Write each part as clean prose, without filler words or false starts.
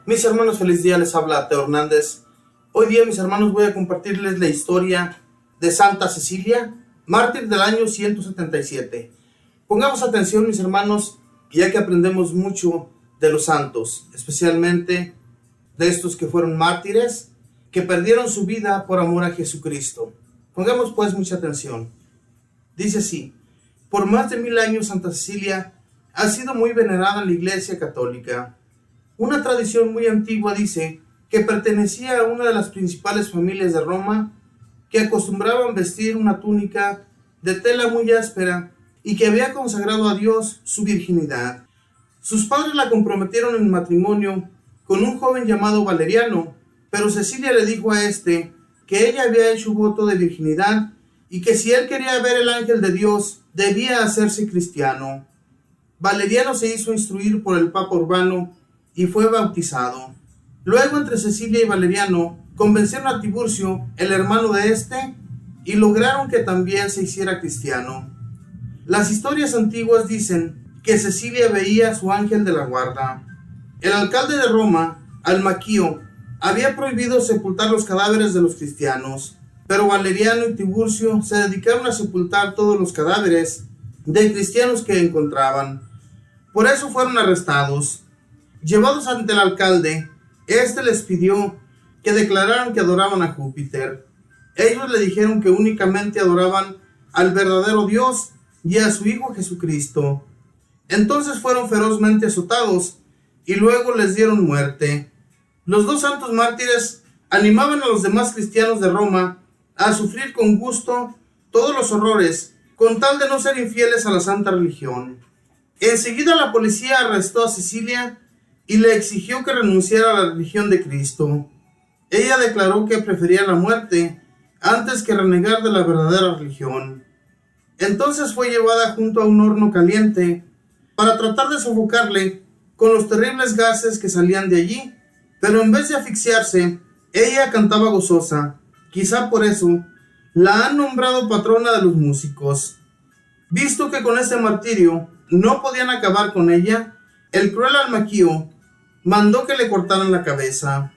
Mis hermanos, feliz día, les habla Teo Hernández. Hoy día, mis hermanos, voy a compartirles la historia de Santa Cecilia, mártir del año 177. Pongamos atención, mis hermanos, ya que aprendemos mucho de los santos, especialmente de estos que fueron mártires, que perdieron su vida por amor a Jesucristo. Pongamos pues mucha atención. Dice así: por más de 1000 años Santa Cecilia ha sido muy venerada en la Iglesia Católica. Una tradición muy antigua dice que pertenecía a una de las principales familias de Roma, que acostumbraban vestir una túnica de tela muy áspera y que había consagrado a Dios su virginidad. Sus padres la comprometieron en matrimonio con un joven llamado Valeriano, pero Cecilia le dijo a este que ella había hecho voto de virginidad y que si él quería ver el ángel de Dios debía hacerse cristiano. Valeriano se hizo instruir por el Papa Urbano y fue bautizado. Luego, entre Cecilia y Valeriano, convencieron a Tiburcio, el hermano de este, y lograron que también se hiciera cristiano. Las historias antiguas dicen que Cecilia veía a su ángel de la guarda. El alcalde de Roma, Almaquio, había prohibido sepultar los cadáveres de los cristianos, pero Valeriano y Tiburcio se dedicaron a sepultar todos los cadáveres de cristianos que encontraban. Por eso fueron arrestados. Llevados ante el alcalde, este les pidió que declararan que adoraban a Júpiter. Ellos le dijeron que únicamente adoraban al verdadero Dios y a su Hijo Jesucristo. Entonces fueron ferozmente azotados y luego les dieron muerte. Los dos santos mártires animaban a los demás cristianos de Roma a sufrir con gusto todos los horrores, con tal de no ser infieles a la santa religión. Enseguida la policía arrestó a Cecilia y le exigió que renunciara a la religión de Cristo. Ella declaró que prefería la muerte antes que renegar de la verdadera religión. Entonces fue llevada junto a un horno caliente para tratar de sofocarle con los terribles gases que salían de allí, pero en vez de asfixiarse, ella cantaba gozosa. Quizá por eso la han nombrado patrona de los músicos. Visto que con este martirio no podían acabar con ella, el cruel Almaquio mandó que le cortaran la cabeza.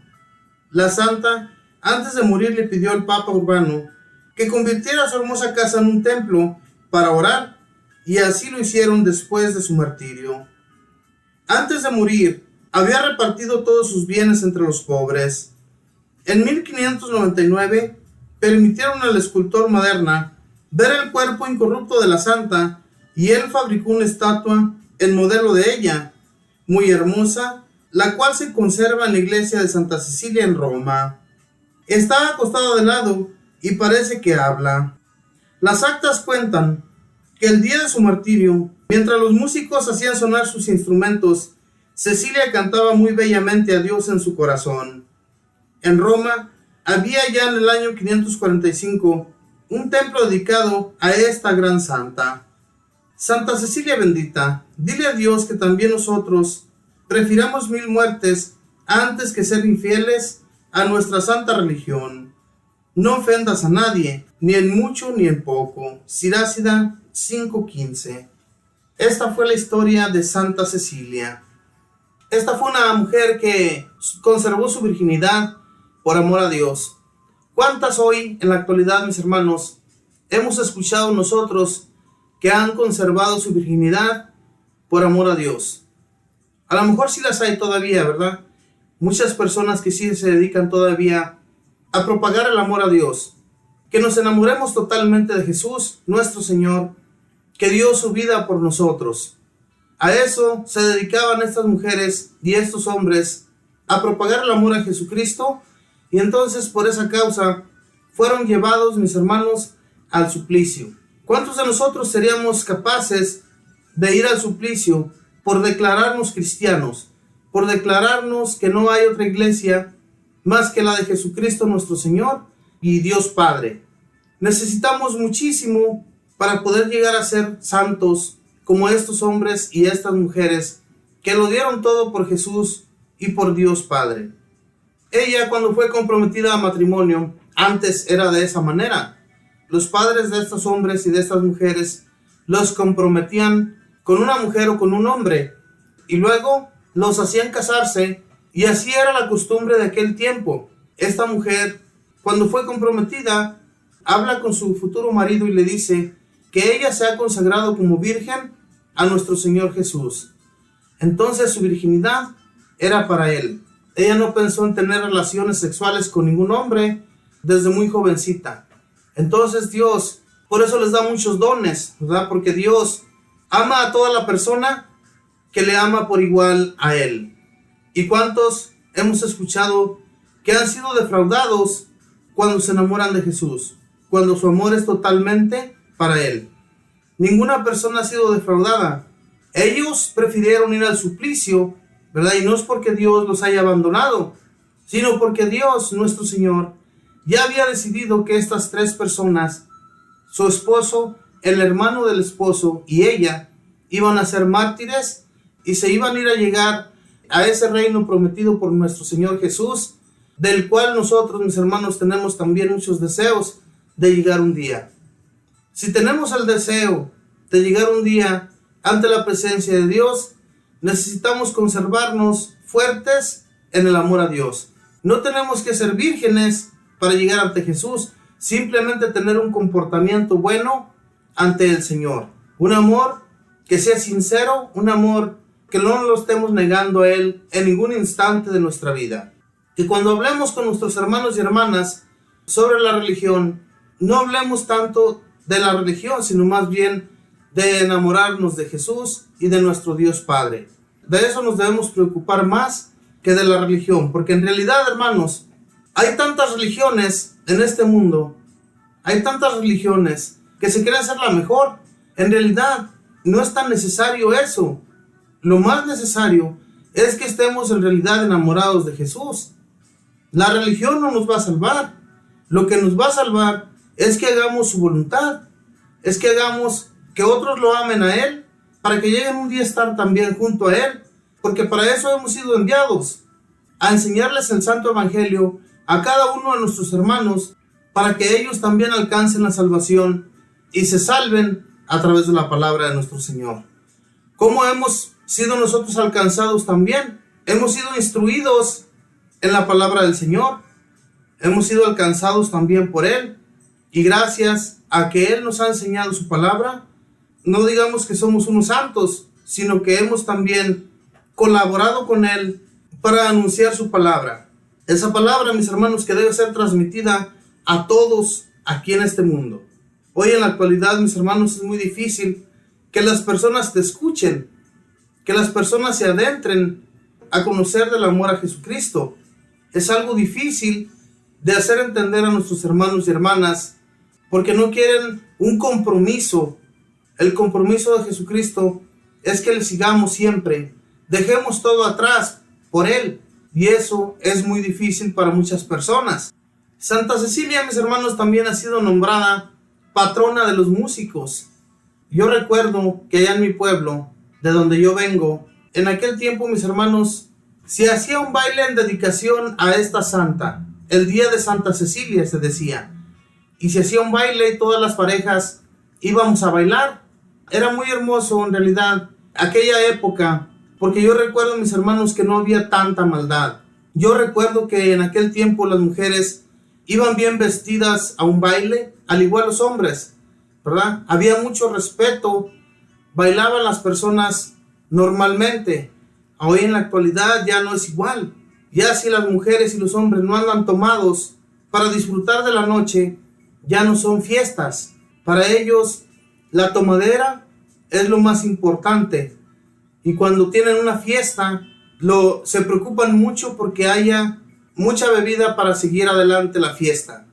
La santa, antes de morir, le pidió al Papa Urbano que convirtiera su hermosa casa en un templo para orar, y así lo hicieron después de su martirio. Antes de morir, había repartido todos sus bienes entre los pobres. En 1599, permitieron al escultor Maderna ver el cuerpo incorrupto de la santa, y él fabricó una estatua en modelo de ella, muy hermosa, la cual se conserva en la iglesia de Santa Cecilia en Roma. Está acostada de lado y parece que habla. Las actas cuentan que el día de su martirio, mientras los músicos hacían sonar sus instrumentos, Cecilia cantaba muy bellamente a Dios en su corazón. En Roma había ya en el año 545 un templo dedicado a esta gran santa. Santa Cecilia bendita, dile a Dios que también nosotros prefiramos 1000 muertes antes que ser infieles a nuestra santa religión. No ofendas a nadie, ni en mucho ni en poco. Sirásida 5:15. Esta fue la historia de Santa Cecilia. Esta fue una mujer que conservó su virginidad por amor a Dios. ¿Cuántas hoy, en la actualidad, mis hermanos, hemos escuchado nosotros que han conservado su virginidad por amor a Dios? A lo mejor sí las hay todavía, ¿verdad? Muchas personas que sí se dedican todavía a propagar el amor a Dios. Que nos enamoremos totalmente de Jesús, nuestro Señor, que dio su vida por nosotros. A eso se dedicaban estas mujeres y estos hombres, a propagar el amor a Jesucristo, y entonces por esa causa fueron llevados, mis hermanos, al suplicio. ¿Cuántos de nosotros seríamos capaces de ir al suplicio por declararnos cristianos, por declararnos que no hay otra iglesia más que la de Jesucristo nuestro Señor y Dios Padre? Necesitamos muchísimo para poder llegar a ser santos como estos hombres y estas mujeres que lo dieron todo por Jesús y por Dios Padre. Ella, cuando fue comprometida a matrimonio, antes era de esa manera. Los padres de estos hombres y de estas mujeres los comprometían con una mujer o con un hombre, y luego los hacían casarse Y así era la costumbre de aquel tiempo. Esta mujer, cuando fue comprometida, habla con su futuro marido y le dice que ella se ha consagrado como virgen a nuestro Señor Jesús. Entonces su virginidad era para él. Ella no pensó en tener relaciones sexuales con ningún hombre desde muy jovencita. Entonces Dios, por eso les da muchos dones, ¿verdad? Porque Dios ama a toda la persona que le ama por igual a Él. ¿Y cuántos hemos escuchado que han sido defraudados cuando se enamoran de Jesús? Cuando su amor es totalmente para Él. Ninguna persona ha sido defraudada. Ellos prefirieron ir al suplicio, ¿verdad? Y no es porque Dios los haya abandonado, sino porque Dios, nuestro Señor, ya había decidido que estas tres personas, su esposo, el hermano del esposo y ella, iban a ser mártires y se iban a ir a llegar a ese reino prometido por nuestro Señor Jesús, del cual nosotros, mis hermanos, tenemos también muchos deseos de llegar un día. Si tenemos el deseo de llegar un día ante la presencia de Dios, necesitamos conservarnos fuertes en el amor a Dios. No tenemos que ser vírgenes para llegar ante Jesús, simplemente tener un comportamiento bueno ante el Señor. Un amor que sea sincero, un amor que no lo estemos negando a Él en ningún instante de nuestra vida. Que cuando hablemos con nuestros hermanos y hermanas sobre la religión, no hablemos tanto de la religión, sino más bien de enamorarnos de Jesús y de nuestro Dios Padre. De eso nos debemos preocupar más que de la religión, porque en realidad, hermanos, hay tantas religiones en este mundo, hay tantas religiones que se creen ser la mejor. En realidad, no es tan necesario eso. Lo más necesario es que estemos en realidad enamorados de Jesús. La religión no nos va a salvar. Lo que nos va a salvar es que hagamos su voluntad, es que hagamos que otros lo amen a Él, para que lleguen un día a estar también junto a Él, porque para eso hemos sido enviados, a enseñarles el Santo Evangelio a cada uno de nuestros hermanos, para que ellos también alcancen la salvación y se salven a través de la palabra de nuestro Señor. ¿Cómo hemos sido nosotros alcanzados también? Hemos sido instruidos en la palabra del Señor, hemos sido alcanzados también por Él, y gracias a que Él nos ha enseñado su palabra, no digamos que somos unos santos, sino que hemos también colaborado con Él para anunciar su palabra. Esa palabra, mis hermanos, que debe ser transmitida a todos aquí en este mundo. Hoy en la actualidad, mis hermanos, es muy difícil que las personas te escuchen, que las personas se adentren a conocer del amor a Jesucristo. Es algo difícil de hacer entender a nuestros hermanos y hermanas, porque no quieren un compromiso. El compromiso de Jesucristo es que le sigamos siempre, dejemos todo atrás por Él, y eso es muy difícil para muchas personas. Santa Cecilia, mis hermanos, también ha sido nombrada patrona de los músicos. Yo recuerdo que allá en mi pueblo, de donde yo vengo, en aquel tiempo, mis hermanos, se hacía un baile en dedicación a esta santa. El día de Santa Cecilia se decía, y se hacía un baile y todas las parejas íbamos a bailar. Era muy hermoso en realidad aquella época, porque yo recuerdo, mis hermanos, que no había tanta maldad. Yo recuerdo que en aquel tiempo las mujeres iban bien vestidas a un baile, al igual los hombres, ¿verdad? Había mucho respeto, bailaban las personas normalmente. Hoy en la actualidad ya no es igual. Ya si las mujeres y los hombres no andan tomados para disfrutar de la noche, ya no son fiestas. Para ellos la tomadera es lo más importante. Y cuando tienen una fiesta, se preocupan mucho porque haya mucha bebida para seguir adelante la fiesta.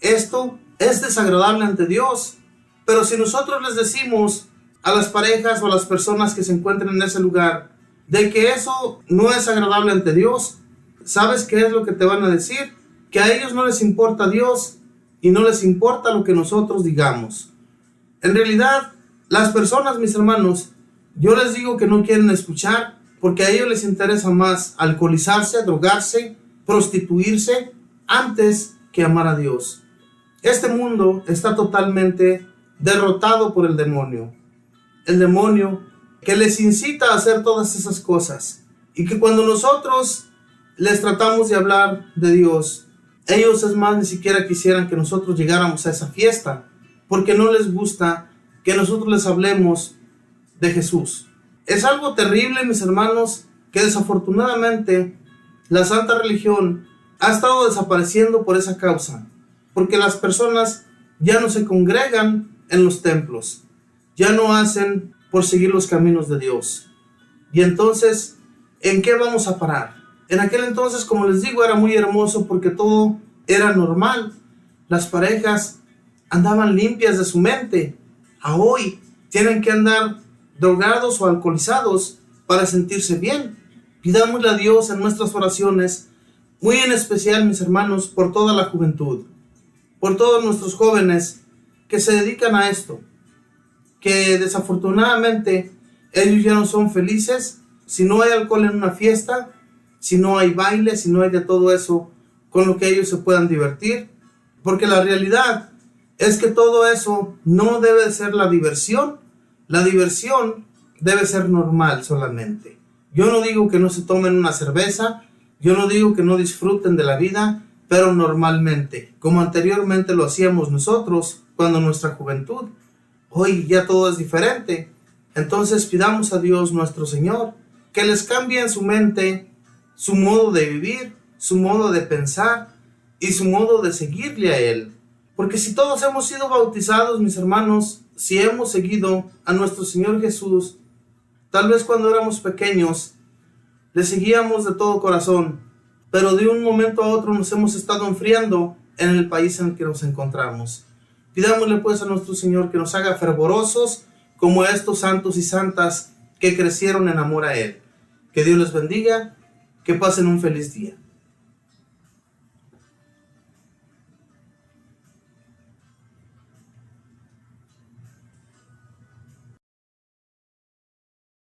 Esto es desagradable ante Dios. Pero si nosotros les decimos a las parejas o a las personas que se encuentran en ese lugar de que eso no es agradable ante Dios, ¿sabes qué es lo que te van a decir? Que a ellos no les importa Dios y no les importa lo que nosotros digamos. En realidad, las personas, mis hermanos, yo les digo que no quieren escuchar, porque a ellos les interesa más alcoholizarse, drogarse, prostituirse, antes que amar a Dios. Este mundo está totalmente derrotado por el demonio. El demonio que les incita a hacer todas esas cosas. Y que cuando nosotros les tratamos de hablar de Dios. Ellos, es más, ni siquiera quisieran que nosotros llegáramos a esa fiesta, porque no les gusta que nosotros les hablemos de Jesús. Es algo terrible, mis hermanos, que desafortunadamente la santa religión ha estado desapareciendo por esa causa, porque las personas ya no se congregan en los templos, ya no hacen por seguir los caminos de Dios. Y entonces, ¿en qué vamos a parar? En aquel entonces, como les digo, era muy hermoso porque todo era normal. Las parejas andaban limpias de su mente. A hoy tienen que andar drogados o alcoholizados para sentirse bien. Pidámosle a Dios en nuestras oraciones, muy en especial, mis hermanos, por toda la juventud, por todos nuestros jóvenes que se dedican a esto, que desafortunadamente ellos ya no son felices si no hay alcohol en una fiesta, si no hay baile, si no hay de todo eso con lo que ellos se puedan divertir, porque la realidad es que todo eso no debe ser la diversión debe ser normal solamente. Yo no digo que no se tomen una cerveza, yo no digo que no disfruten de la vida, pero normalmente, como anteriormente lo hacíamos nosotros cuando nuestra juventud. Hoy ya todo es diferente. Entonces pidamos a Dios nuestro Señor que les cambie en su mente su modo de vivir, su modo de pensar y su modo de seguirle a Él. Porque si todos hemos sido bautizados, mis hermanos, si hemos seguido a nuestro Señor Jesús, tal vez cuando éramos pequeños, le seguíamos de todo corazón, pero de un momento a otro nos hemos estado enfriando en el país en el que nos encontramos. Pidámosle pues a nuestro Señor que nos haga fervorosos como estos santos y santas que crecieron en amor a Él. Que Dios les bendiga, que pasen un feliz día.